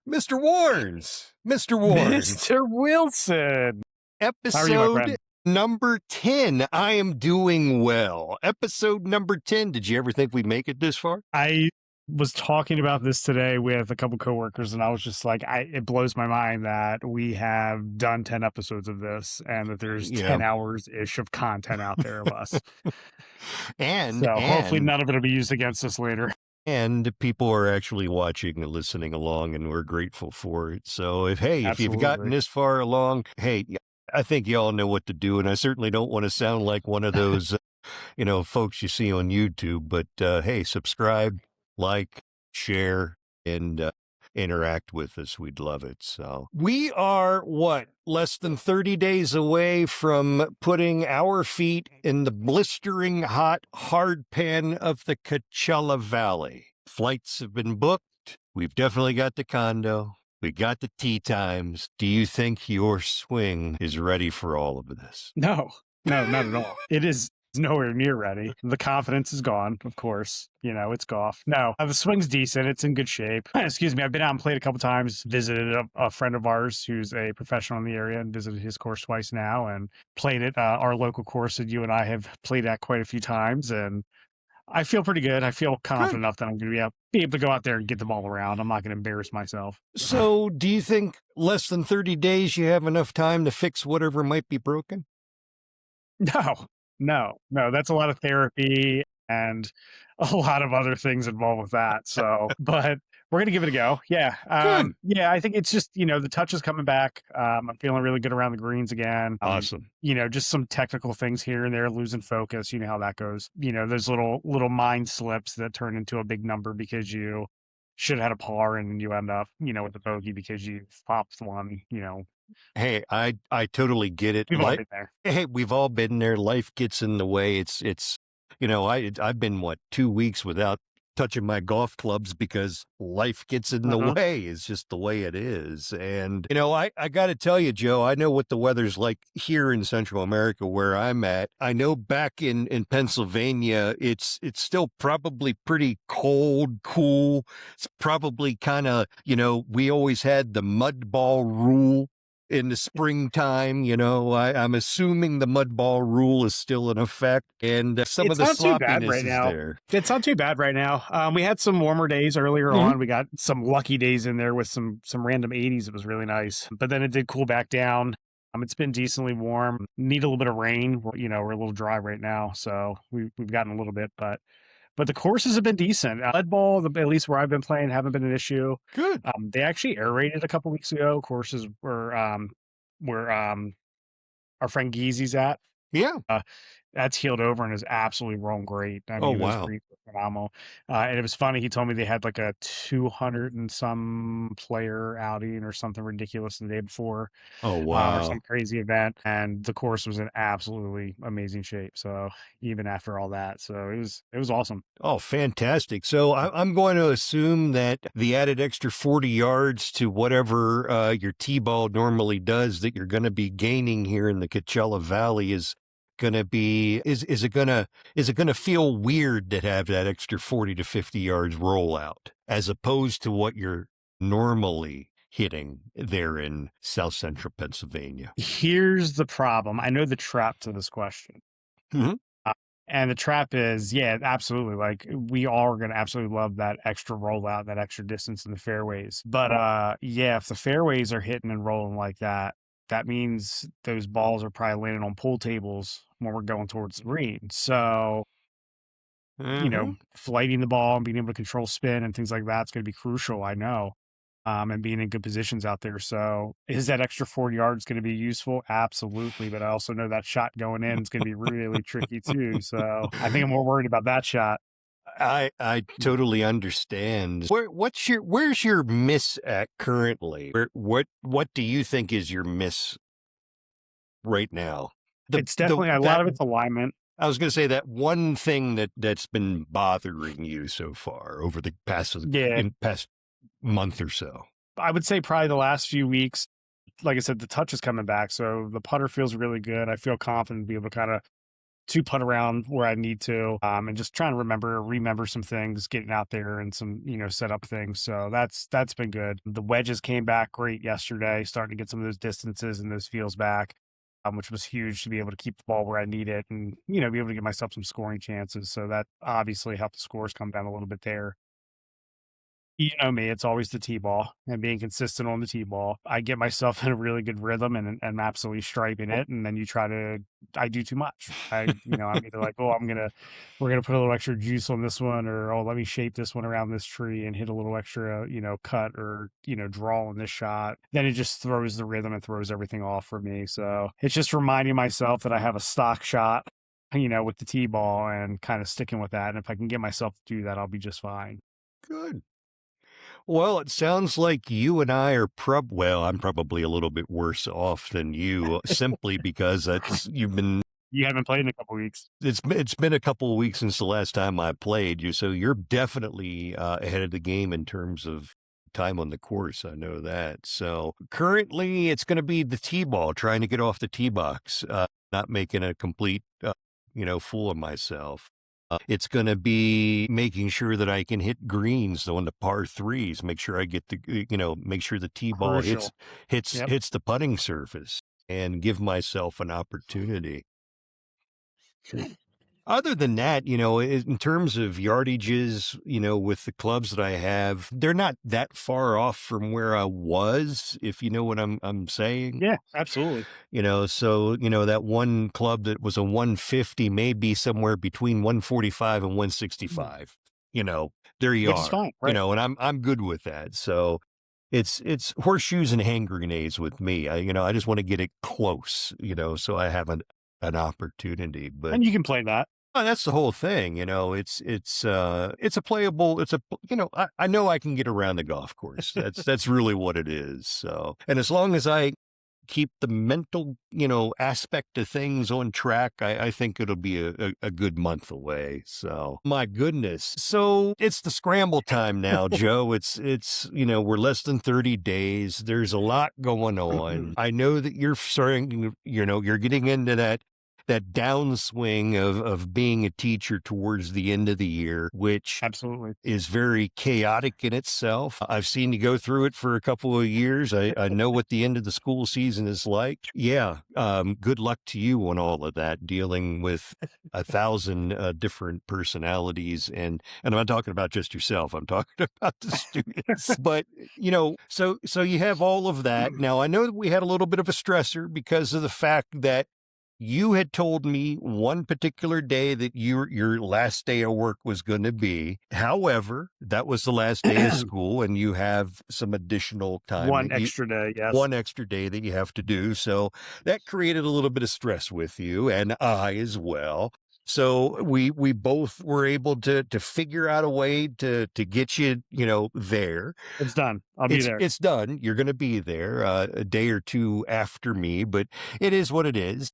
Mr. Warnes. Mr. Warnes. Mr. Wilson. How are you, my Episode friend? number 10. I am doing well. Episode number 10. Did you ever think we'd make it this far? I was talking about this today with a couple coworkers, and I was just like, it blows my mind that we have done 10 episodes of this and that there's 10 hours-ish of content out there of us. And hopefully none of it will be used against us later. And people are actually watching and listening along, and we're grateful for it. So if you've gotten this far along, hey, I think you all know what to do. And I certainly don't want to sound like one of those, folks you see on YouTube, but hey, subscribe, like, share, and interact with us. We'd love it. So we are less than 30 days away from putting our feet in the blistering hot hard pan of the Coachella Valley. Flights have been booked. We've definitely got the condo. We got the tea times. Do you think your swing is ready for all of this? No, not at all. It is nowhere near ready. The confidence is gone, of course. It's golf. No, the swing's decent. It's in good shape. Excuse me. I've been out and played a couple times, visited a friend of ours who's a professional in the area and visited his course twice now and played at our local course that you and I have played at quite a few times. And I feel pretty good. I feel confident enough that I'm going to be able to go out there and get the ball around. I'm not going to embarrass myself. So do you think less than 30 days you have enough time to fix whatever might be broken? No. That's a lot of therapy and a lot of other things involved with that. So, but we're going to give it a go. Yeah. I think it's just, the touch is coming back. I'm feeling really good around the greens again. Awesome. Just some technical things here and there, losing focus. You know how that goes. There's little mind slips that turn into a big number because you should have had a par and you end up, with a bogey because you popped one, Hey, I totally get it. We've all been there. Hey, we've all been there. Life gets in the way. I've been 2 weeks without touching my golf clubs because life gets in the way. It's just the way it is. And, I got to tell you, Joe, I know what the weather's like here in Central America where I'm at. I know back in Pennsylvania, it's still probably pretty cold, cool. It's probably kind of, we always had the mud ball rule in the springtime. I'm assuming the mud ball rule is still in effect, and some of the sloppiness is there. It's not too bad right now. We had some warmer days earlier on. We got some lucky days in there with some random 80s. It was really nice, but then it did cool back down. It's been decently warm. Need a little bit of rain. We're a little dry right now, so we've gotten a little bit, but the courses have been decent. Lead ball, at least where I've been playing, haven't been an issue. Good. They actually aerated a couple weeks ago. Courses where our friend Geezy's at. Yeah. That's healed over and is absolutely rolling great. I mean, wow. It was pretty phenomenal. And it was funny. He told me they had like a 200 and some player outing or something ridiculous the day before. Oh, wow. Or some crazy event. And the course was in absolutely amazing shape. So even after all that, so it was awesome. Oh, fantastic. So I'm going to assume that the added extra 40 yards to whatever your T-ball normally does that you're going to be gaining here in the Coachella Valley is going to be, is it going to feel weird to have that extra 40 to 50 yards rollout as opposed to what you're normally hitting there in South Central Pennsylvania? Here's the problem. I know the trap to this question. And the trap is, yeah, absolutely. Like, we all are going to absolutely love that extra rollout, that extra distance in the fairways. But if the fairways are hitting and rolling like that, that means those balls are probably landing on pool tables when we're going towards the green. So, flighting the ball and being able to control spin and things like that is going to be crucial, I know, and being in good positions out there. So is that extra 40 yards going to be useful? Absolutely. But I also know that shot going in is going to be really tricky too. So I think I'm more worried about that shot. I totally understand. Where's your miss at currently? What do you think is your miss right now? It's definitely a lot of it's alignment. I was going to say that one thing that's been bothering you so far over the past month or so. I would say probably the last few weeks. Like I said, the touch is coming back, so the putter feels really good. I feel confident to be able to kind of to putt around where I need to, and just trying to remember some things, getting out there and some, set up things. So that's been good. The wedges came back great yesterday, starting to get some of those distances and those feels back, which was huge to be able to keep the ball where I need it and, be able to give myself some scoring chances. So that obviously helped the scores come down a little bit there. You know me, it's always the T-ball and being consistent on the T-ball. I get myself in a really good rhythm and I'm absolutely striping it, and then I do too much. I'm either like, "Oh, we're gonna put a little extra juice on this one," or, "Oh, let me shape this one around this tree and hit a little extra, cut or, draw on this shot." Then it just throws the rhythm and throws everything off for me. So it's just reminding myself that I have a stock shot, with the T-ball and kind of sticking with that. And if I can get myself to do that, I'll be just fine. Good. Well, it sounds like you and I are well, I'm probably a little bit worse off than you simply because You haven't played in a couple weeks. it's been a couple of weeks since the last time I played you, so you're definitely ahead of the game in terms of time on the course. I know that. So currently, it's going to be the tee ball, trying to get off the tee box, not making a complete, fool of myself. It's going to be making sure that I can hit greens on the par threes, make sure I get make sure the tee ball Crucial. Yep. hits the putting surface and give myself an opportunity. Other than that, in terms of yardages, with the clubs that I have, they're not that far off from where I was, if you know what I'm saying. Yeah, absolutely. So, that one club that was a 150 may be somewhere between 145 and Mhm. 165. There you Which is are. fine, right? And I'm good with that. So it's horseshoes and hand grenades with me. I just want to get it close, so I have an opportunity. But And you can play that. that's the whole thing, it's a playable, I know I can get around the golf course. That's really what it is. So, and as long as I keep the mental, aspect of things on track, I think it'll be a good month away. So my goodness. So it's the scramble time now, Joe. We're less than 30 days. There's a lot going on. I know that you're starting, you're getting into that downswing of being a teacher towards the end of the year, which Absolutely. is very chaotic in itself. I've seen you go through it for a couple of years. I know what the end of the school season is like. Yeah. Good luck to you on all of that, dealing with 1,000 different personalities. And I'm not talking about just yourself. I'm talking about the students. But, so you have all of that. Now, I know that we had a little bit of a stressor because of the fact that you had told me one particular day that your last day of work was going to be. However, that was the last day of school, and you have some additional time One extra day, yes. one extra day that you have to do. So that created a little bit of stress with you and I as well. So we both were able to figure out a way to get you, there. It's done. I'll be there. It's done. You're going to be there a day or two after me, but it is what it is.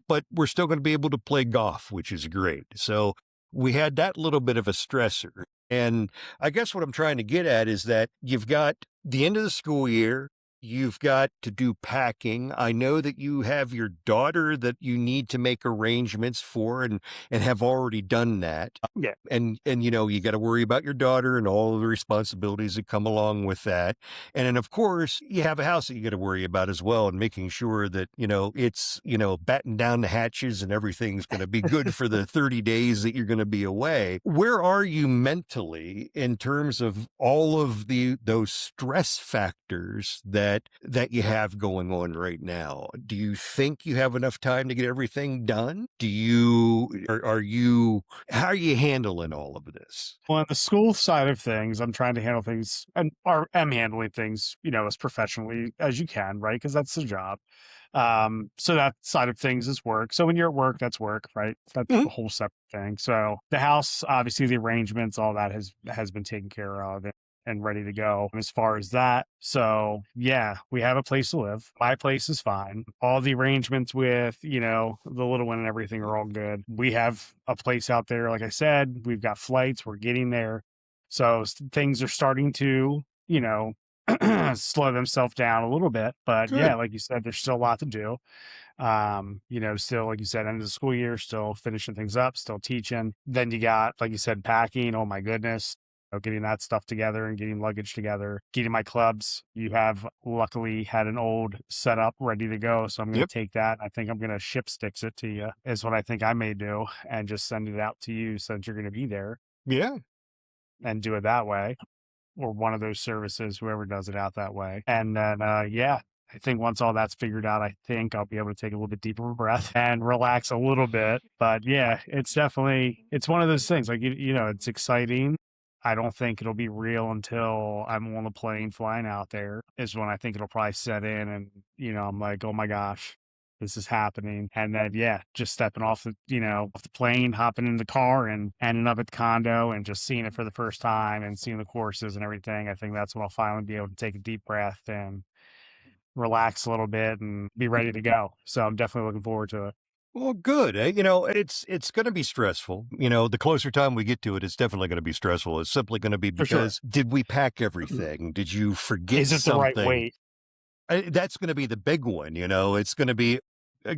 But we're still going to be able to play golf, which is great. So we had that little bit of a stressor. And I guess what I'm trying to get at is that you've got the end of the school year. You've got to do packing. I know that you have your daughter that you need to make arrangements for and have already done that. Yeah. And you got to worry about your daughter and all of the responsibilities that come along with that. And then of course you have a house that you got to worry about as well, and making sure that, it's, batten down the hatches and everything's going to be good for the 30 days that you're going to be away. Where are you mentally in terms of all of those stress factors that you have going on right now? Do you think you have enough time to get everything done? How are you handling all of this? Well, on the school side of things, I'm trying to handle things am handling things, as professionally as you can, right? Because that's the job. So that side of things is work. So when you're at work, that's work, right? That's Mhm. a whole separate thing. So the house, obviously the arrangements, all that has been taken care of and ready to go as far as that. So yeah, we have a place to live. My place is fine. All the arrangements with, the little one and everything are all good. We have a place out there. Like I said, we've got flights. We're getting there. So things are starting to, slow themselves down a little bit. But yeah, Good. like you said, there's still a lot to do. Still, like you said, end of the school year, still finishing things up, still teaching. Then you got, like you said, packing. Oh my goodness. Getting that stuff together and getting luggage together, getting my clubs. You have luckily had an old setup ready to go. So I'm going Yep. to take that. I think I'm going to ship sticks it to you, is what I think I may do, and just send it out to you since you're going to be there Yeah. and do it that way, or one of those services, whoever does it out that way. And then, yeah, I think once all that's figured out, I think I'll be able to take a little bit deeper breath and relax a little bit. But yeah, it's definitely, it's one of those things like, it's exciting. I don't think it'll be real until I'm on the plane flying out there is when I think it'll probably set in. And, I'm like, oh my gosh, this is happening. And then, yeah, just stepping off off the plane, hopping in the car and ending up at the condo and just seeing it for the first time and seeing the courses and everything. I think that's when I'll finally be able to take a deep breath and relax a little bit and be ready to go. So I'm definitely looking forward to it. Well, good. It's going to be stressful. The closer time we get to it, it's definitely going to be stressful. It's simply going to be For sure. because did we pack everything? Did you forget Is it the right something? weight? That's going to be the big one. It's going to be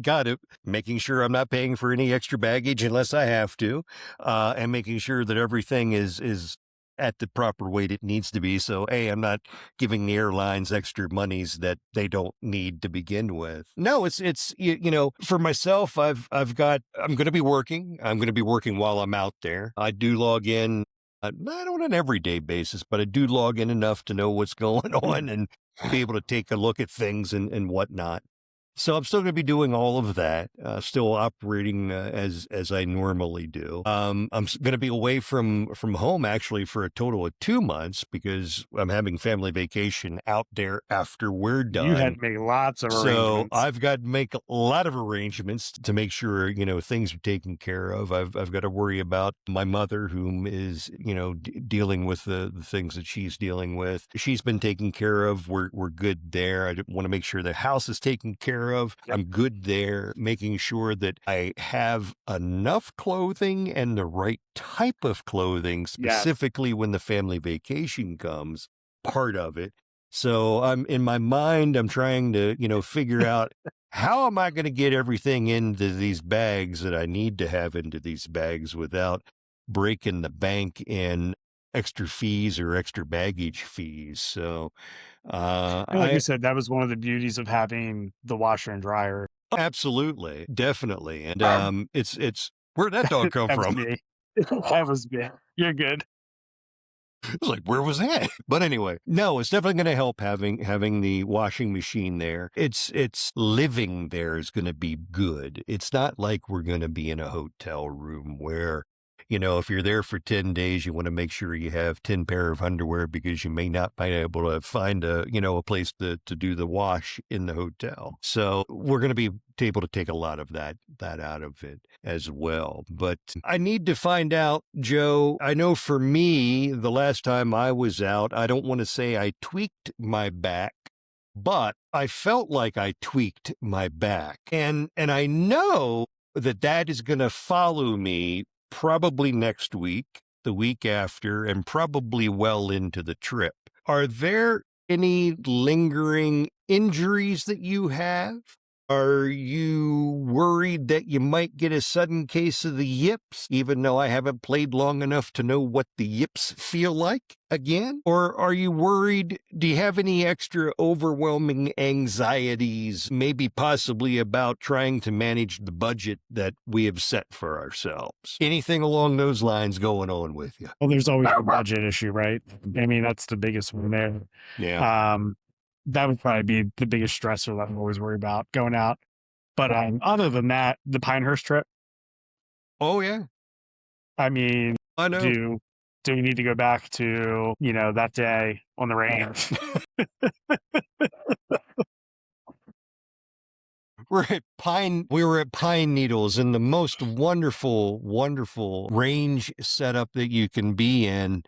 got it, making sure I'm not paying for any extra baggage unless I have to, and making sure that everything is at the proper weight it needs to be. So, I'm not giving the airlines extra monies that they don't need to begin with. No, for myself, I'm going to be working. I'm going to be working while I'm out there. I do log in. Not on an everyday basis, but I do log in enough to know what's going on and be able to take a look at things and whatnot. So I'm still going to be doing all of that, still operating as I normally do. I'm going to be away from home actually for a total of 2 months because I'm having family vacation out there after we're You had done. to make lots of So arrangements. I've got to make a lot of arrangements to make sure, things are taken care of. I've got to worry about my mother, whom is, dealing with the things that she's dealing with. She's been taken care of. We're good there. I want to make sure the house is taken care of. Yep. I'm good there, making sure that I have enough clothing and the right type of clothing, specifically when the family vacation comes, part of it. So I'm in my mind, I'm trying to, figure out how am I going to get everything into these bags that I need to have into these bags without breaking the bank in extra fees or extra baggage fees. So, And like you I said, that was one of the beauties of having the washer and dryer. absolutely, definitely. And, it's where'd that dog come That was from? me. That was me. You're good. It's like, where was that? But anyway, no, it's definitely going to help having the washing machine there. It's living there is going to be good. It's not like we're going to be in a hotel room where, if you're there for 10 days, you want to make sure you have 10 pair of underwear because you may not be able to find a place to do the wash in the hotel. So we're going to be able to take a lot of that out of it as well. But I need to find out, Joe. I know for me, the last time I was out, I don't want to say I tweaked my back, but I felt like I tweaked my back. And I know that is going to follow me probably next week, the week after, and probably well into the trip. Are there any lingering injuries that you have? Are you worried that you might get a sudden case of the yips, even though I haven't played long enough to know what the yips feel like again? Or are you worried? Do you have any extra overwhelming anxieties, maybe possibly about trying to manage the budget that we have set for ourselves? Anything along those lines going on with you? Well, there's always a budget issue, right? I mean, that's the biggest one there. Yeah. That would probably be the biggest stressor that I'm always worried about going out. But other than that, the Pinehurst trip, Oh, yeah. I mean, I know. do we need to go back to, that day on the range? We were at Pine Needles in the most wonderful, wonderful range setup that you can be in.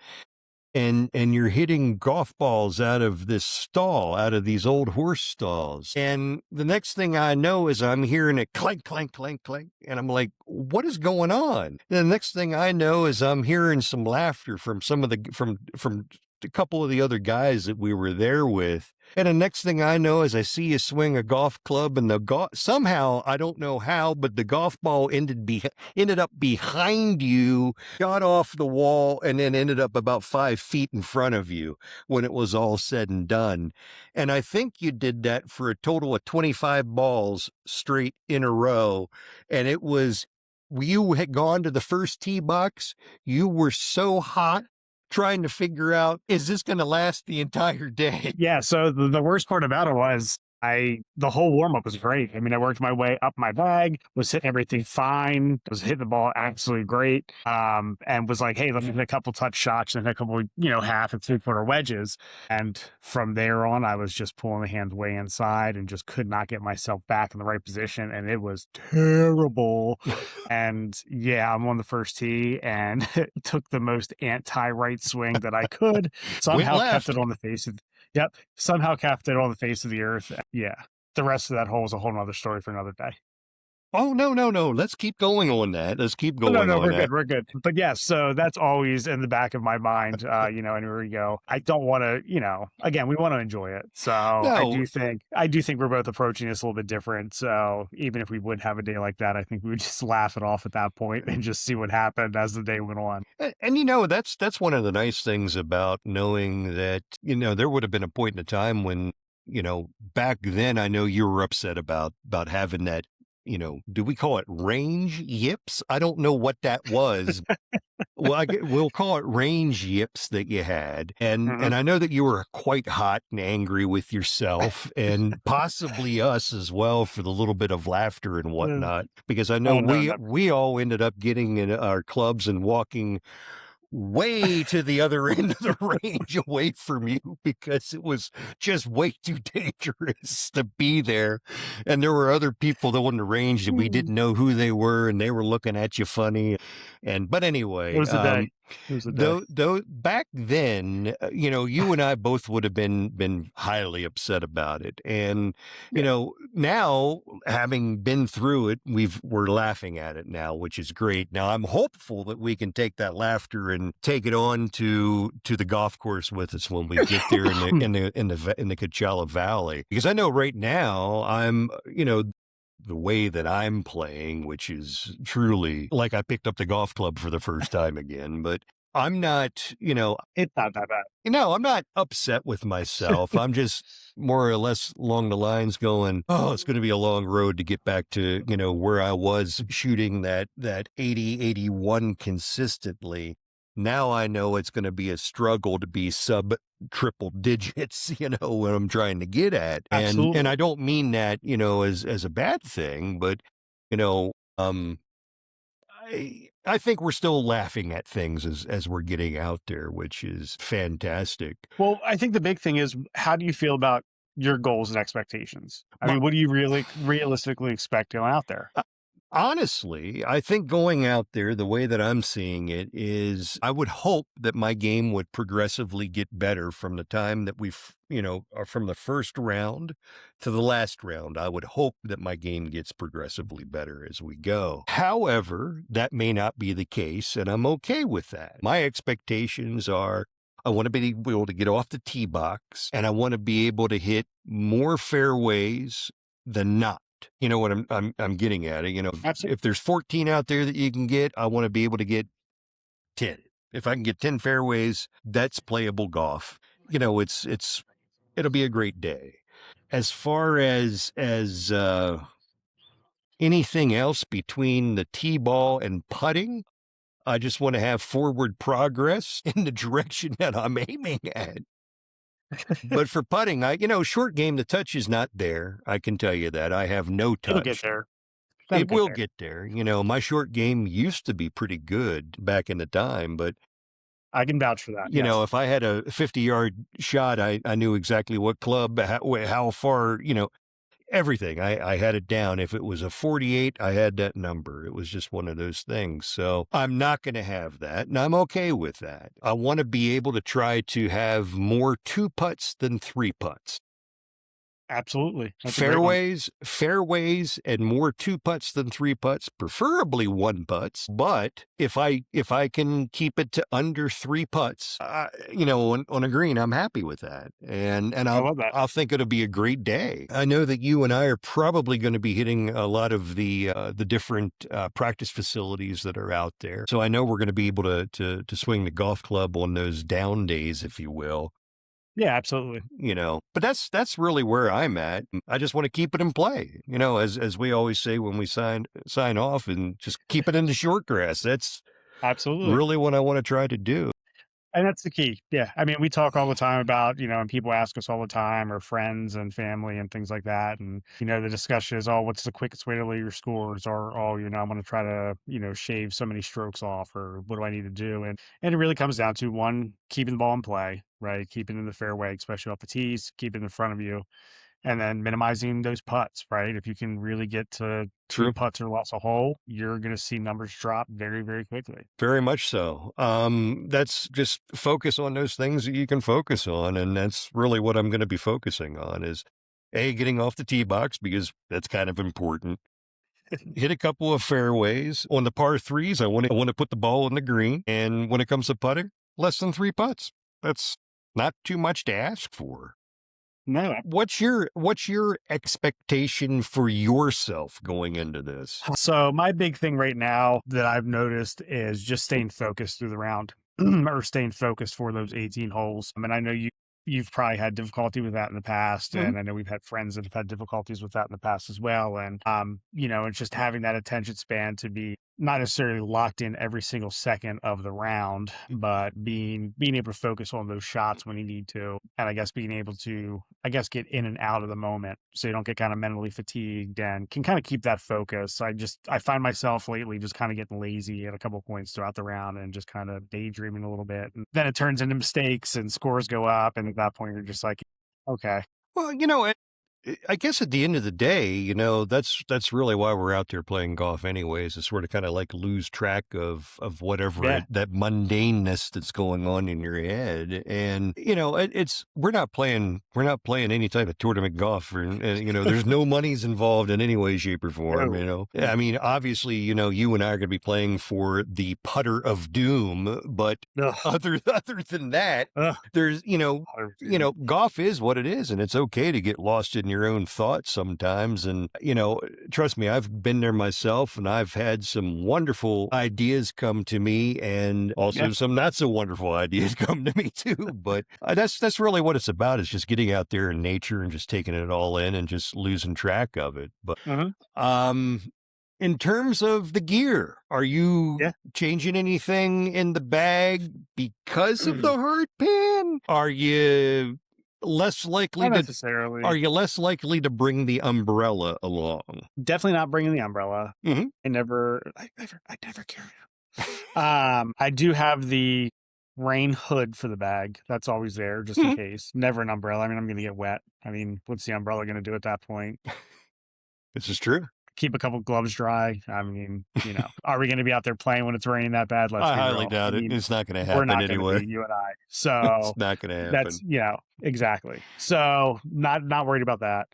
And you're hitting golf balls out of this stall, out of these old horse stalls. And the next thing I know is I'm hearing it clank, clank, clank, clank. And I'm like, what is going on? And the next thing I know is I'm hearing some laughter from some of from a couple of the other guys that we were there with. And the next thing I know is I see you swing a golf club, and somehow, I don't know how, but the golf ball ended up behind you, got off the wall, and then ended up about 5 feet in front of you when it was all said and done. And I think you did that for a total of 25 balls straight in a row. And you had gone to the first tee box. You were so hot trying to figure out, is this going to last the entire day? Yeah. So the worst part about it was the whole warm up was great. I mean, I worked my way up my bag, was hitting everything fine, was hitting the ball absolutely great. And was like, hey, let me hit a couple touch shots and a couple, half and 3/4 wedges. And from there on, I was just pulling the hands way inside and just could not get myself back in the right position. And it was terrible. And yeah, I'm on the first tee and took the most anti-right swing that I could. Somehow kept it on the face of Yep. Somehow kept it on the face of the earth. Yeah. The rest of that hole is a whole nother story for another day. Oh, no. Let's keep going on that. Let's keep going no, on that. We're good. But yeah, so that's always in the back of my mind, anywhere we go. I don't want to, again, we want to enjoy it. So No. I do think we're both approaching this a little bit different. So even if we would have a day like that, I think we would just laugh it off at that point and just see what happened as the day went on. And that's one of the nice things about knowing that, there would have been a point in a time when, back then, I know you were upset about having that, do we call it range yips? I don't know what that was. Well, we'll call it range yips that you had. And I know that you were quite hot and angry with yourself and possibly us as well for the little bit of laughter and whatnot, because I know we all ended up getting in our clubs and walking way to the other end of the range away from you because it was just way too dangerous to be there. And there were other people that were on the range that we didn't know who they were, and they were looking at you funny. But anyway, It was a day. Though back then, you and I both would have been highly upset about it. And, now having been through it, we're laughing at it now, which is great. Now I'm hopeful that we can take that laughter and take it on to the golf course with us when we get there in the Coachella Valley, because I know right now I'm, the way that I'm playing, which is truly like I picked up the golf club for the first time again, but I'm not, it's not that bad. I'm not upset with myself. I'm just more or less along the lines going, oh, it's going to be a long road to get back to, where I was shooting that 80, 81 consistently. Now I know it's going to be a struggle to be sub triple digits, what I'm trying to get at. And I don't mean that, as a bad thing, but, I think we're still laughing at things as we're getting out there, which is fantastic. Well, I think the big thing is, how do you feel about your goals and expectations? I mean, what do you really realistically expect going out there? Honestly, I think going out there, the way that I'm seeing it is, I would hope that my game would progressively get better from the time that from the first round to the last round. I would hope that my game gets progressively better as we go. However, that may not be the case, and I'm okay with that. My expectations are, I want to be able to get off the tee box, and I want to be able to hit more fairways than not. You know what I'm getting at it. Absolutely. If there's 14 out there that you can get, I want to be able to get 10. If I can get 10 fairways, that's playable golf. It'll be a great day. As far as anything else between the tee ball and putting, I just want to have forward progress in the direction that I'm aiming at. But for putting, short game, the touch is not there. I can tell you that. I have no touch. It'll get there. It will get there. My short game used to be pretty good back in the time, but I can vouch for that. If I had a 50-yard shot, I knew exactly what club, how far, everything. I had it down. If it was a 48, I had that number. It was just one of those things. So I'm not going to have that, and I'm okay with that. I want to be able to try to have more 2 putts than 3 putts. Absolutely. That's a great one. Fairways, and more two putts than three putts, preferably one putts. But if I can keep it to under three putts, on a green, I'm happy with that. And I I'll love that. I'll think it'll be a great day. I know that you and I are probably going to be hitting a lot of the different practice facilities that are out there. So I know we're going to be able to swing the golf club on those down days, if you will. Yeah, absolutely. But that's really where I'm at. I just want to keep it in play, as we always say when we sign off, and just keep it in the short grass. That's Absolutely. really what I want to try to do. And that's the key. Yeah. I mean, we talk all the time about, and people ask us all the time, or friends and family and things like that. And, the discussion is, oh, what's the quickest way to lower your scores? Or, oh, I'm going to try to, shave so many strokes off, or what do I need to do? And it really comes down to one, keeping the ball in play, right? Keeping it in the fairway, especially off the tees, keep it in front of you, and then minimizing those putts, right? If you can really get to two True. putts or less a hole, you're going to see numbers drop very, very quickly. Very much so. That's just focus on those things that you can focus on. And that's really what I'm going to be focusing on is getting off the tee box, because that's kind of important. Hit a couple of fairways on the par threes. I want to put the ball in the green. And when it comes to putting, less than three putts. That's not too much to ask for. No. What's your expectation for yourself going into this? So my big thing right now that I've noticed is just staying focused through the round or staying focused for those 18 holes. I mean, I know you've probably had difficulty with that in the past, Mhm. and I know we've had friends that have had difficulties with that in the past as well. And it's just having that attention span to be not necessarily locked in every single second of the round, but being able to focus on those shots when you need to, and I guess being able to, get in and out of the moment so you don't get kind of mentally fatigued and can kind of keep that focus. I find myself lately just kind of getting lazy at a couple points throughout the round and just kind of daydreaming a little bit, and then it turns into mistakes and scores go up, and at that point you're just like, okay. Well, I guess at the end of the day, that's really why we're out there playing golf anyways, is sort of kind of like lose track of whatever Yeah. that mundaneness that's going on in your head. And, it's we're not playing any type of tournament golf, and there's no monies involved in any way, shape, or form, No. I mean, obviously, you and I are going to be playing for the putter of doom, but Ugh. other than that, Ugh. there's, golf is what it is, and it's okay to get lost in your own thoughts sometimes. And, trust me, I've been there myself, and I've had some wonderful ideas come to me, and also Yeah. some not so wonderful ideas come to me too. But that's really what it's about, is just getting out there in nature and just taking it all in and just losing track of it. But, Uh-huh. um, in terms of the gear, are you Yeah. changing anything in the bag because of the hard pan? Less likely Not to necessarily. are you less likely to bring the umbrella along? Definitely not bringing the umbrella. Mhm. I never carry it. I do have the rain hood for the bag. That's always there just in Mhm. case. Never an umbrella. I mean, I'm going to get wet. I mean, what's the umbrella going to do at that point? This is true. Keep a couple gloves dry. I mean, are we going to be out there playing when it's raining that bad? Let's I be highly real. I doubt it. mean, It's not gonna we're happen not going to anyway. be, you and I. It's So not gonna that's, happen. exactly. So not worried about that.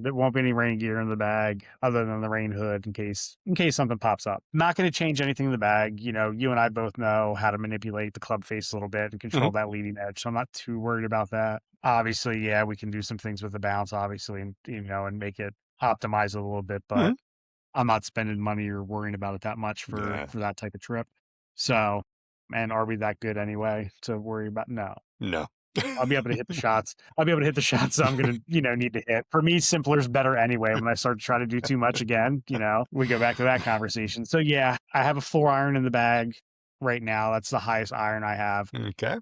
There won't be any rain gear in the bag other than the rain hood in case something pops up. Not going to change anything in the bag. You and I both know how to manipulate the club face a little bit and control Mhm. that leading edge. So I'm not too worried about that. Obviously, yeah, we can do some things with the bounce, obviously, and and make it optimize it a little bit, but Mhm. I'm not spending money or worrying about it that much for Yeah. that type of trip. So, and are we that good anyway to worry about? No. No. I'll be able to hit the shots. I'll be able to hit the shots that I'm gonna, need to hit. For me, simpler is better anyway. When I start to try to do too much again, we go back to that conversation. So yeah, I have a 4-iron in the bag right now. That's the highest iron I have. Okay.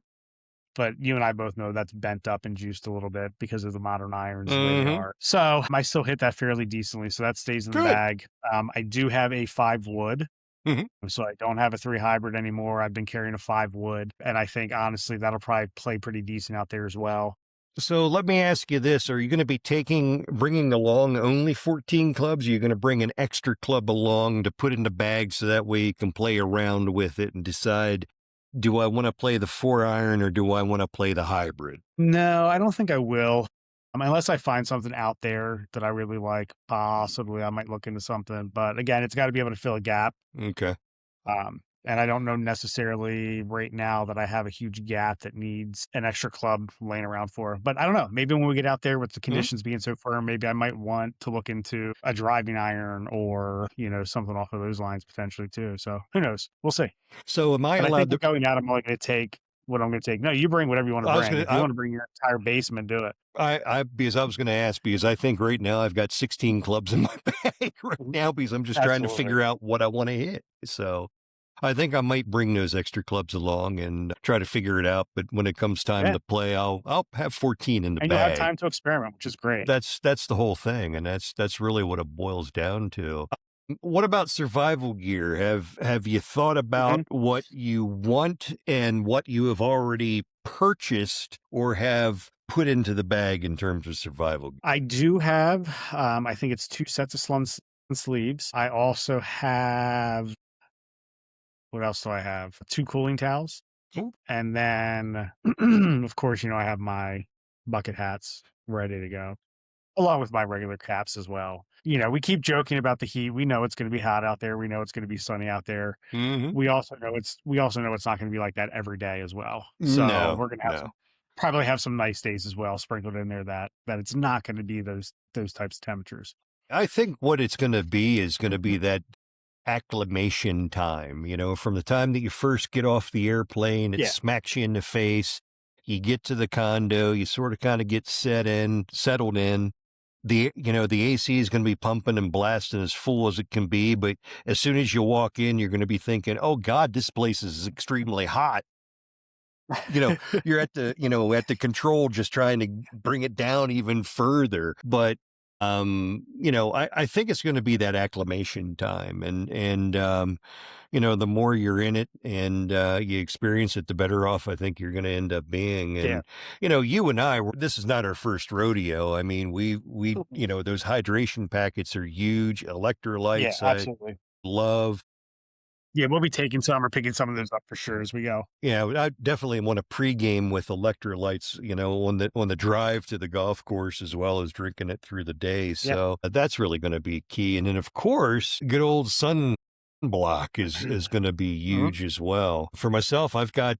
But you and I both know that's bent up and juiced a little bit because of the modern irons the way they Mhm. are. So I still hit that fairly decently. So that stays in the Good. bag. I do have a 5 wood. Mhm. So I don't have a 3 hybrid anymore. I've been carrying a 5 wood. And I think honestly, that'll probably play pretty decent out there as well. So let me ask you this. Are you gonna be bringing along only 14 clubs? Are you gonna bring an extra club along to put in the bag so that way you can play around with it and decide, do I want to play the 4-iron or do I want to play the hybrid? No, I don't think I will. Unless I find something out there that I really like, possibly I might look into something. But again, it's got to be able to fill a gap. Okay. And I don't know necessarily right now that I have a huge gap that needs an extra club laying around for. But I don't know. Maybe when we get out there with the Mhm. conditions being so firm, maybe I might want to look into a driving iron or, something off of those lines potentially too. So who knows? We'll see. So am I But I think allowed we're to? going out. I'm only going to take what I'm going to take. No, you bring whatever you want to I was bring. gonna. If you want to bring your entire basement, do it. Because I was going to ask, because I think right now I've got 16 clubs in my bag right now, because I'm just trying to Absolutely. figure out what I want to hit. So I think I might bring those extra clubs along and try to figure it out. But when it comes time Yeah. to play, I'll have 14 in the And you'll have bag. time to experiment, which is great. That's the whole thing, and that's really what it boils down to. What about survival gear? Have you thought about Mhm. what you want and what you have already purchased or have put into the bag in terms of survival gear? I do have, I think it's 2 sets of sleeves. I also have what else do I have? 2 cooling towels, Ooh. and then, of course, I have my bucket hats ready to go, along with my regular caps as well. We keep joking about the heat. We know it's gonna be hot out there. We know it's gonna be sunny out there. Mhm. We also know it's not gonna be like that every day as well. So, No, we're gonna no. probably have some nice days as well sprinkled in there that it's not gonna be those types of temperatures. I think what it's gonna be is gonna be that acclimation time, from the time that you first get off the airplane, it Yeah. smacks you in the face. You get to the condo, you sort of kind of get settled in. The AC is going to be pumping and blasting as full as it can be, but as soon as you walk in, you're going to be thinking, "Oh God, this place is extremely hot." you know you're at the control, just trying to bring it down even further. But I think it's going to be that acclimation time, and the more you're in it and you experience it, the better off I think you're going to end up being. Yeah. And you and this is not our first rodeo. I mean, we those hydration packets are huge. Yeah, Electrolytes I absolutely. love. Yeah, we'll be taking some or picking some of those up for sure as we go. Yeah, I definitely want to pregame with electrolytes, on the drive to the golf course, as well as drinking it through the day. Yeah. So that's really going to be key. And then, of course, good old sun block is going to be Mhm. huge as well. For myself, I've got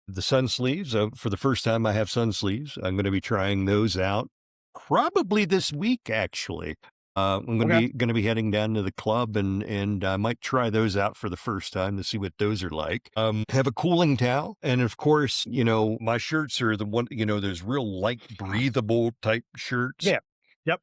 the sun sleeves. For the first time, I have sun sleeves. I'm going to be trying those out probably this week, actually. I'm Okay. going to be heading down to the club, and I might try those out for the first time to see what those are like. Have a cooling towel, and of course, my shirts are the one. Those real light, breathable type shirts. Yeah. Yep.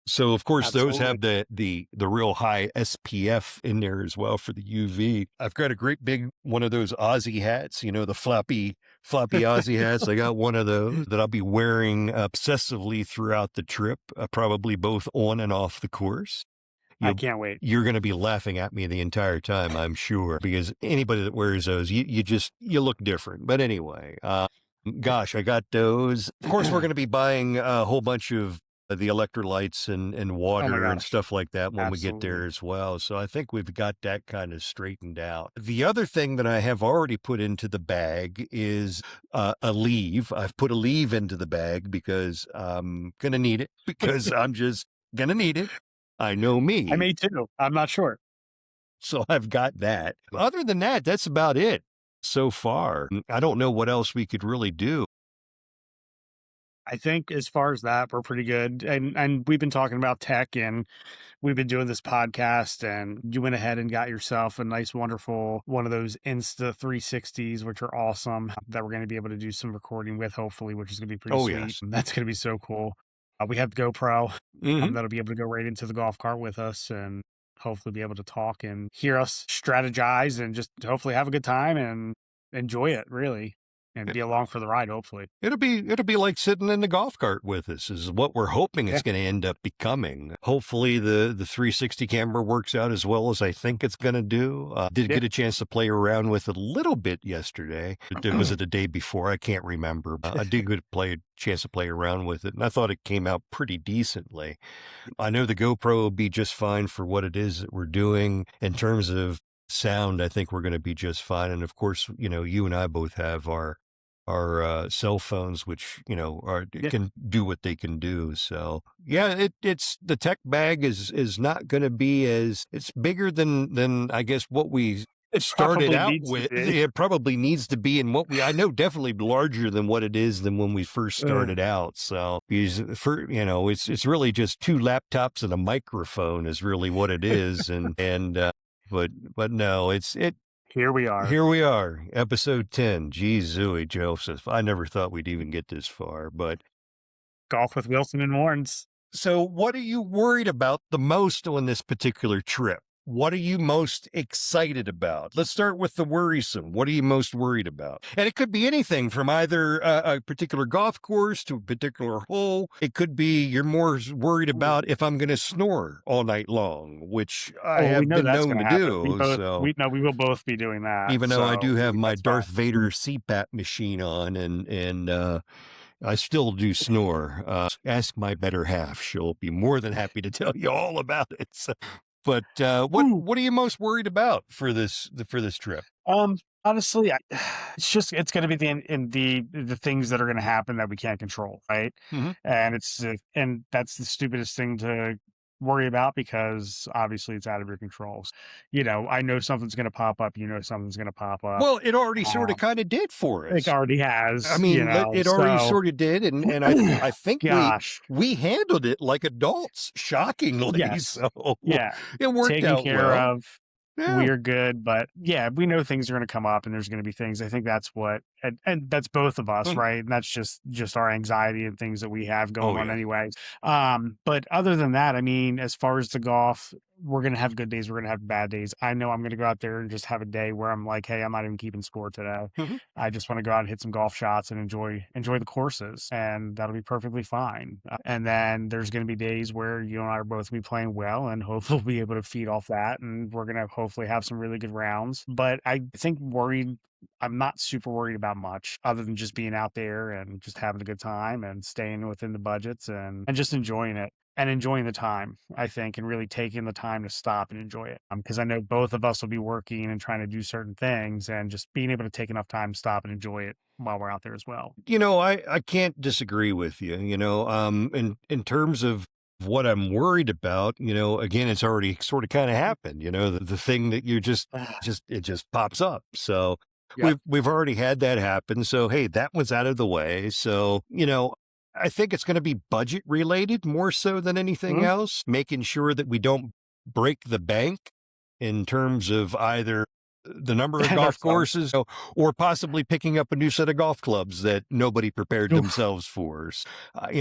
So of course those Absolutely. have the real high SPF in there as well for the UV. I've got a great big one of those Aussie hats, the floppy Aussie hats. I got one of those that I'll be wearing obsessively throughout the trip, probably both on and off the course. I You'll can't wait. you're going to be laughing at me the entire time, I'm sure, because anybody that wears those, you look different. But anyway, gosh, I got those. Of course, we're going to be buying a whole bunch of the electrolytes and Oh my water and gosh. stuff like that when we get there Absolutely. as well. So I think we've got that kind of straightened out. The other thing that I have already put into the bag is a leave. I've put a leave into the bag because I'm going to need it, because I'm just going to need it. I know I me. may too. I'm not sure. So I've got that. Other than that, that's about it so far. I don't know what else we could really do. I think as far as that, we're pretty good. And we've been talking about tech and we've been doing this podcast and you went ahead and got yourself a nice, wonderful one of those Insta 360s, which are awesome that we're going to be able to do some recording with, hopefully, which is going to be pretty Oh, sweet. yes. That's going to be so cool. We have the GoPro Hmm. that'll be able to go right into the golf cart with us and hopefully be able to talk and hear us strategize and just hopefully have a good time and enjoy it, really, and be along for the ride, hopefully. It'll be like sitting in the golf cart with us, is what we're hoping Yeah. it's going to end up becoming. Hopefully the 360 camera works out as well as I think it's going to do. Did Yeah. get a chance to play around with it a little bit yesterday. Was it the day before? I can't remember. I did get a chance to play around with it, and I thought it came out pretty decently. I know the GoPro will be just fine for what it is that we're doing in terms of sound. I think we're going to be just fine. And of course, you and I both have our cell phones, which, Yeah. can do what they can do. So yeah, it's the tech bag is not going to be it's bigger than I guess what we It started probably out needs to with. be. It probably needs to be, and I know definitely larger than what it is than when we first Ugh. started out. So because for it's really just two laptops and a microphone is really what it is, and but no, Here we are. here we are, episode 10. Geez, Zooey Joseph. I never thought we'd even get this far. But Golf with Wilson and Warns. so, what are you worried about the most on this particular trip? What are you most excited about? Let's start with the worrisome. What are you most worried about? And it could be anything from either a particular golf course to a particular hole. It could be you're more worried Ooh. about if I'm going to snore all night long, which I Oh, we have know been that's known gonna to happen. do. So, We know we will both be doing that, even though I do so have my that's fine. Darth Vader CPAP machine on, and I still do snore. Ask my better half; she'll be more than happy to tell you all about it. So, but Ooh. what are you most worried about for this trip? Um, honestly, it's gonna be the things that are gonna happen that we can't control, right? Hmm. And that's the stupidest thing to worry about because obviously it's out of your control. I know something's gonna pop up, something's gonna pop up. Well, it already sort of Um, kind of did for it us. already I has, mean, it already so sort of did, and I think gosh, we handled it like adults, shockingly. yes. So Yeah. it worked Taken out care well. of. Yeah. We're good, but yeah, we know things are going to come up and there's going to be things. I think that's what, and that's both of us, Mhm. right? And that's just our anxiety and things that we have going Oh on yeah. anyway. But other than that, I mean, as far as the golf, we're going to have good days. We're going to have bad days. I know I'm going to go out there and just have a day where I'm like, hey, I'm not even keeping score today. Mhm. I just want to go out and hit some golf shots and enjoy the courses, and that'll be perfectly fine. And then there's going to be days where you and I are both be playing well, and hopefully we'll be able to feed off that, and we're going to hopefully have some really good rounds. But I think worried. I'm not super worried about much other than just being out there and just having a good time and staying within the budgets and just enjoying it and enjoying the time, I think, and really taking the time to stop and enjoy it. Because I know both of us will be working and trying to do certain things, and just being able to take enough time to stop and enjoy it while we're out there as well. I can't disagree with you. In terms of what I'm worried about, again, it's already sort of kind of happened. The thing that you just it just pops up. So Yep. we've already had that happen. So hey, that was out of the way. So I think it's going to be budget related more so than anything Mhm. else, making sure that we don't break the bank in terms of either the number of golf That's fun. courses or possibly picking up a new set of golf clubs that nobody prepared Oof. themselves for. I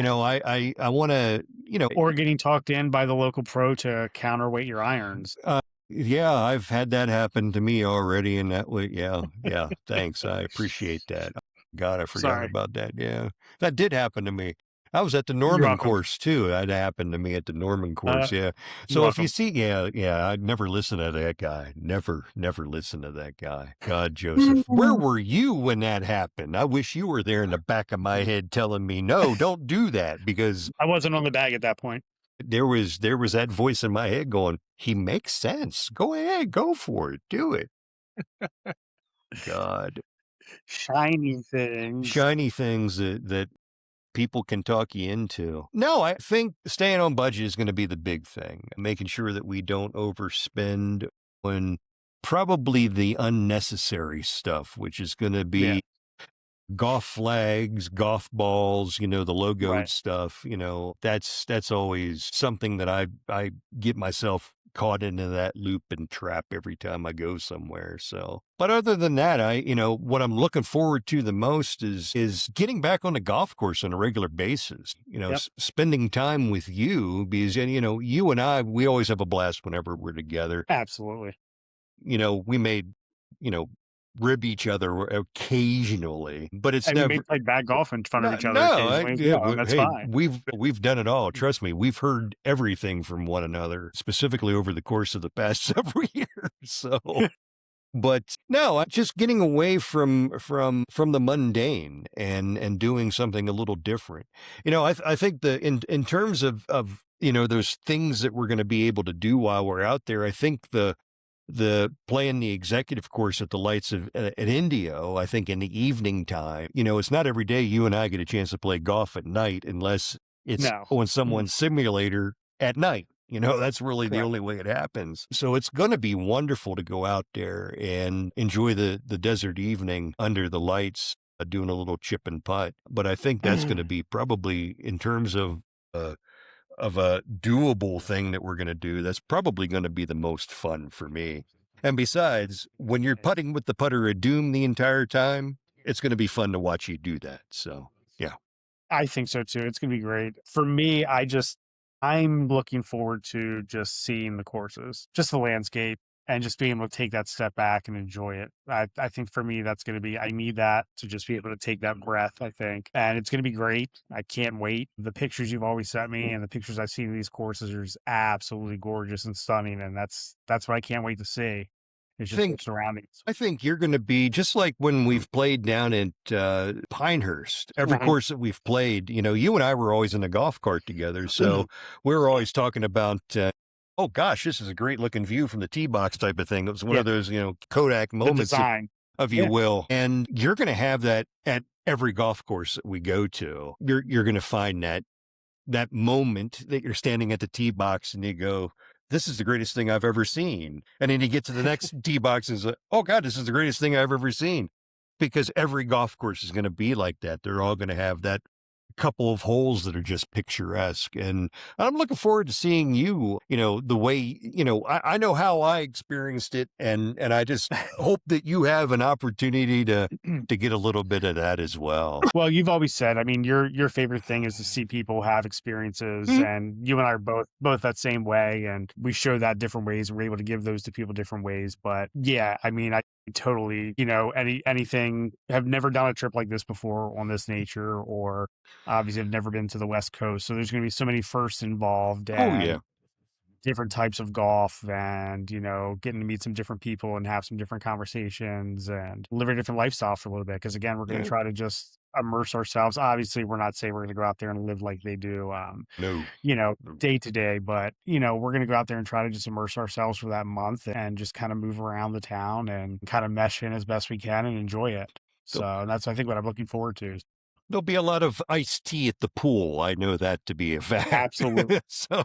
want to, Or getting talked in by the local pro to counterweight your irons. uh, yeah, I've had that happen to me already, and that way, yeah, yeah. Thanks, I appreciate that. God, I forgot Sorry. about that. Yeah, that did happen to me. I was at the You're Norman welcome. course too. That happened to me at the Norman Uh, course. Yeah. you're So if you welcome. see, yeah, I'd never listen to that guy. Never listen to that guy. God, Joseph, where were you when that happened? I wish you were there in the back of my head telling me, no, don't do that, because I wasn't on the bag at that point. there was that voice in my head going, he makes sense. Go ahead, go for it, do it. God, Shiny things. shiny things that people can talk you into. No, I think staying on budget is going to be the big thing. Making sure that we don't overspend on probably the unnecessary stuff, which is going to Yeah, be golf flags, golf balls, the logoed right. stuff, that's always something that I get myself caught into that loop and trap every time I go somewhere. So, but other than that, what I'm looking forward to the most is getting back on the golf course on a regular basis, Yep, spending time with you, because, and, you and I, we always have a blast whenever we're together. absolutely. We made, you know, rib each other occasionally, but it's And we may never. play bad golf in front of No, each other no, occasionally as yeah, well, and that's hey, fine. we've done it all. Trust me, we've heard everything from one another, specifically over the course of the past several years. So, but no, just getting away from the mundane and doing something a little different. I think in terms of those things that we're going to be able to do while we're out there. I think the playing the executive course at the lights of at Indio, I think in the evening time, it's not every day you and I get a chance to play golf at night unless it's No. on Mm, someone's simulator at night. That's really the correct. only way it happens. So it's going to be wonderful to go out there and enjoy the desert evening under the lights, doing a little chip and putt. But I think that's going to be probably in terms uh, of a doable thing that we're going to do, that's probably going to be the most fun for me. And besides, when you're putting with the putter of doom the entire time, it's going to be fun to watch you do that. So, yeah. I think so too. It's gonna be great. For me, I'm looking forward to just seeing the courses, just the landscape, and just being able to take that step back and enjoy it. I think for me, that's gonna be I need that to just be able to take that breath, I think. And it's gonna be great. I can't wait. The pictures you've always sent me and the pictures I've seen of these courses are just absolutely gorgeous and stunning. And that's what I can't wait to see. It's just the Think surroundings. I think you're going to be just like when we've played down at Pinehurst. Every Mhm. course that we've played, you and I were always in a golf cart together. So we were always talking about, oh gosh, this is a great looking view from the tee box type of thing. It was one Yeah, of those, Kodak the moments design. of you Yeah. will. And you're going to have that at every golf course that we go to. You're going to find that moment that you're standing at the tee box and you go, this is the greatest thing I've ever seen. And then you get to the next tee box and it's like, oh God, this is the greatest thing I've ever seen. Because every golf course is going to be like that. They're all going to have that couple of holes that are just picturesque. And I'm looking forward to seeing you, the way, I know how I experienced it. And I just hope that you have an opportunity to get a little bit of that as well. Well, you've always said, I mean, your favorite thing is to see people have experiences, Mhm. and you and I are both that same way, and we show that different ways. We're able to give those to people different ways. But yeah, I mean, I totally, anything. Have never done a trip like this before on this nature, or obviously have never been to the West Coast. So there's going to be so many firsts involved, Oh yeah. and different types of golf, and getting to meet some different people and have some different conversations and live a different lifestyle for a little bit, because again, we're going to Yeah. try to just immerse ourselves. Obviously, we're not saying we're going to go out there and live like they do, No. No. day to day, but we're going to go out there and try to just immerse ourselves for that month and just kind of move around the town and kind of mesh in as best we can and enjoy it. So that's, I think, what I'm looking forward to. There'll be a lot of iced tea at the pool. I know that to be a fact. Absolutely. So,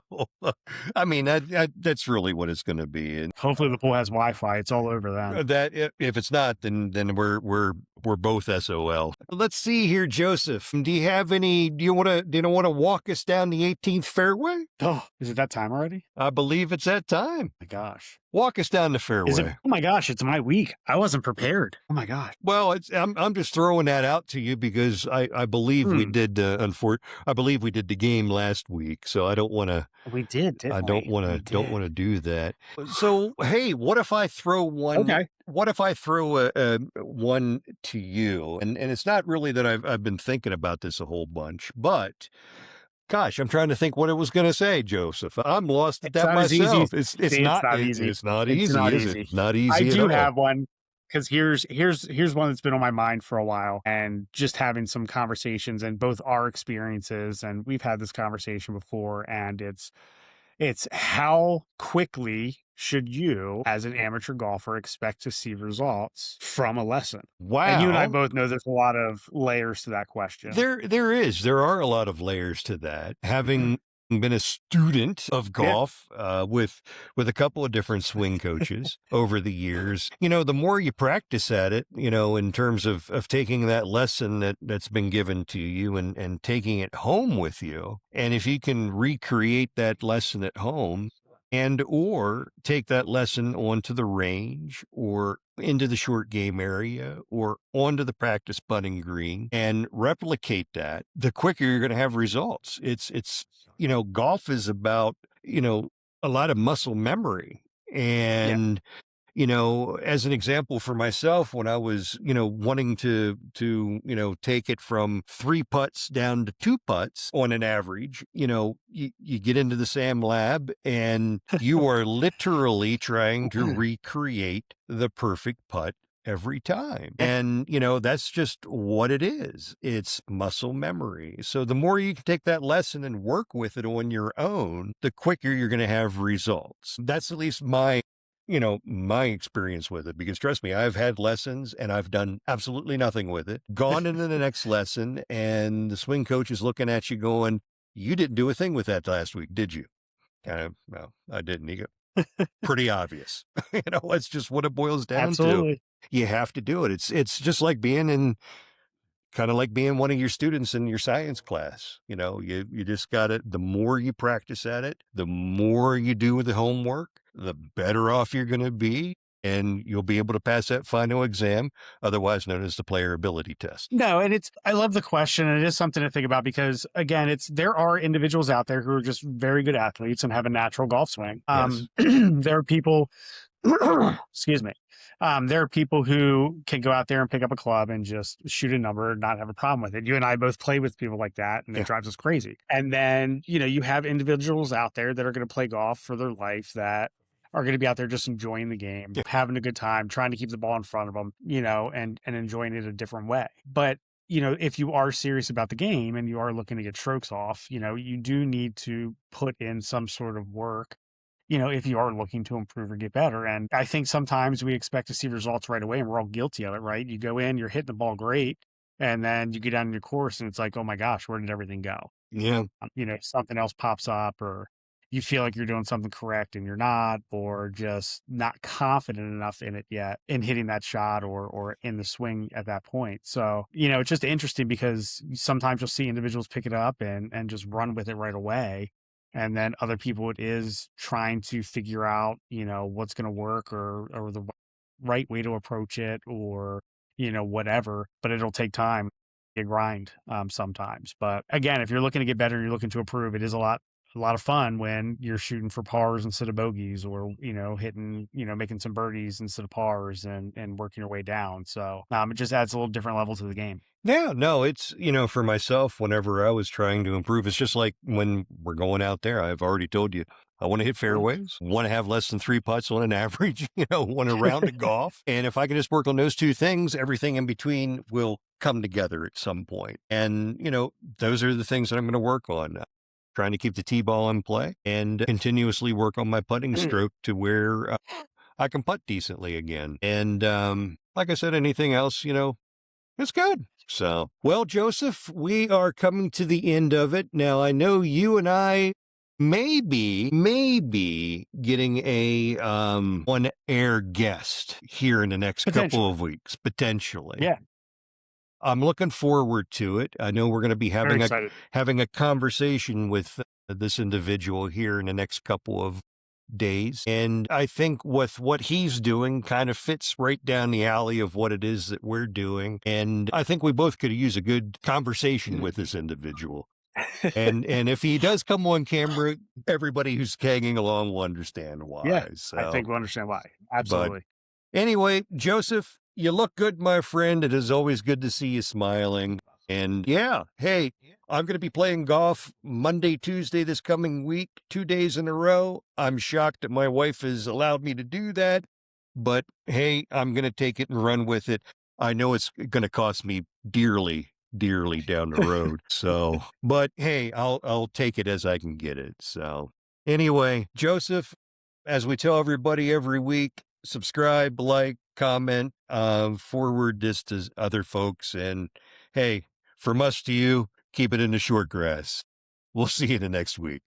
I mean, that's really what it's going to be. And Hopefully the pool has Wi-Fi. It's all over then. that if it's not, then we're both SOL. Let's see here, Joseph. Do you have any? Do you want to walk us down the 18th fairway? Oh, is it that time already? I believe it's that time. My gosh. Walk us down the Is it? fairway. Oh my gosh, it's my week. I wasn't prepared. Oh my gosh. Well, I'm just throwing that out to you because I believe we Hmm. did I believe we did the game last week, so I don't want to We did, I didn't don't we? want We to don't did. want to do that. So, hey, what if I throw one? Okay. What if I throw a one to you? And it's not really that I've been thinking about this a whole bunch, but gosh, I'm trying to think what it was going to say, Joseph. I'm lost at It's that not as easy. myself. It's See, it's not not easy. it's not It's easy, not is it? easy. Not I easy at do all. have one, because here's one that's been on my mind for a while, and just having some conversations and both our experiences, and we've had this conversation before, and it's how quickly should you, as an amateur golfer, expect to see results from a lesson? And you and I Wow. both know there's a lot of layers to that question. There are a lot of layers to that. Having been a student of Yeah. golf with a couple of different swing coaches over the years, the more you practice at it, in terms of taking that lesson that's been given to you and taking it home with you, and if you can recreate that lesson at home and or take that lesson onto the range or into the short game area or onto the practice putting green and replicate that, the quicker you're going to have results. It's golf is about, a lot of muscle memory. Yeah. And as an example for myself, when I was, wanting to take it from 3 putts down to 2 putts on an average, you get into the Sam Lab and you are literally trying to recreate the perfect putt every time. Yeah. And, that's just what it is. It's muscle memory. So the more you can take that lesson and work with it on your own, the quicker you're going to have results. That's at least my my experience with it, because trust me, I've had lessons and I've done absolutely nothing with it. Gone into the next lesson and the swing coach is looking at you going, you didn't do a thing with that last week, did you? Kind of, no, I didn't. You go, pretty obvious. That's just what it boils down to. Absolutely. You have to do it. It's just like kind of like being one of your students in your science class. You just got it. The more you practice at it, the more you do with the homework, the better off you're going to be. And you'll be able to pass that final exam, otherwise known as the player ability test. No, and I love the question, and it is something to think about because, again, there are individuals out there who are just very good athletes and have a natural golf swing. Yes. There are people, excuse me. There are people who can go out there and pick up a club and just shoot a number and not have a problem with it. You and I both play with people like that, and it drives us crazy. And then, you have individuals out there that are going to play golf for their life that are going to be out there just enjoying the game, having a good time, trying to keep the ball in front of them, and enjoying it a different way. But, if you are serious about the game and you are looking to get strokes off, you do need to put in some sort of work, if you are looking to improve or get better. And I think sometimes we expect to see results right away, and we're all guilty of it, right? You go in, you're hitting the ball great, and then you get down in your course and it's like, oh my gosh, where did everything go? Yeah. Something else pops up, or you feel like you're doing something correct and you're not, or just not confident enough in it yet in hitting that shot or in the swing at that point. So, it's just interesting because sometimes you'll see individuals pick it up and just run with it right away. And then other people, it is trying to figure out, what's going to work or the right way to approach it or, whatever, but it'll take time, a grind sometimes. But again, if you're looking to get better, you're looking to improve, it is a lot of fun when you're shooting for pars instead of bogeys, or hitting, making some birdies instead of pars, and working your way down. So it just adds a little different level to the game. Yeah, no, it's, for myself, whenever I was trying to improve, it's just like when we're going out there, I've already told you, I want to hit fairways, want to have less than 3 putts on an average, want to round to golf. And if I can just work on those two things, everything in between will come together at some point. And, those are the things that I'm going to work on. Trying to keep the tee-ball in play and continuously work on my putting stroke to where I can putt decently again. And like I said, anything else, it's good. So, well, Joseph, we are coming to the end of it. Now, I know you and I maybe getting a on-air guest here in the next couple of weeks, potentially. Yeah. I'm looking forward to it. I know we're going to be having a conversation with this individual here in the next couple of days. And I think with what he's doing kind of fits right down the alley of what it is that we're doing. And I think we both could use a good conversation with this individual. And if he does come on camera, everybody who's tagging along will understand why. Yeah, so, I think we'll understand why. Absolutely. Anyway, Joseph, you look good, my friend. It is always good to see you smiling. And yeah, hey, I'm going to be playing golf Monday, Tuesday this coming week, 2 days in a row. I'm shocked that my wife has allowed me to do that. But hey, I'm going to take it and run with it. I know it's going to cost me dearly down the road. So, but hey, I'll take it as I can get it. So anyway, Joseph, as we tell everybody every week, subscribe, like, comment, forward this to other folks. And hey, from us to you, keep it in the short grass. We'll see you the next week.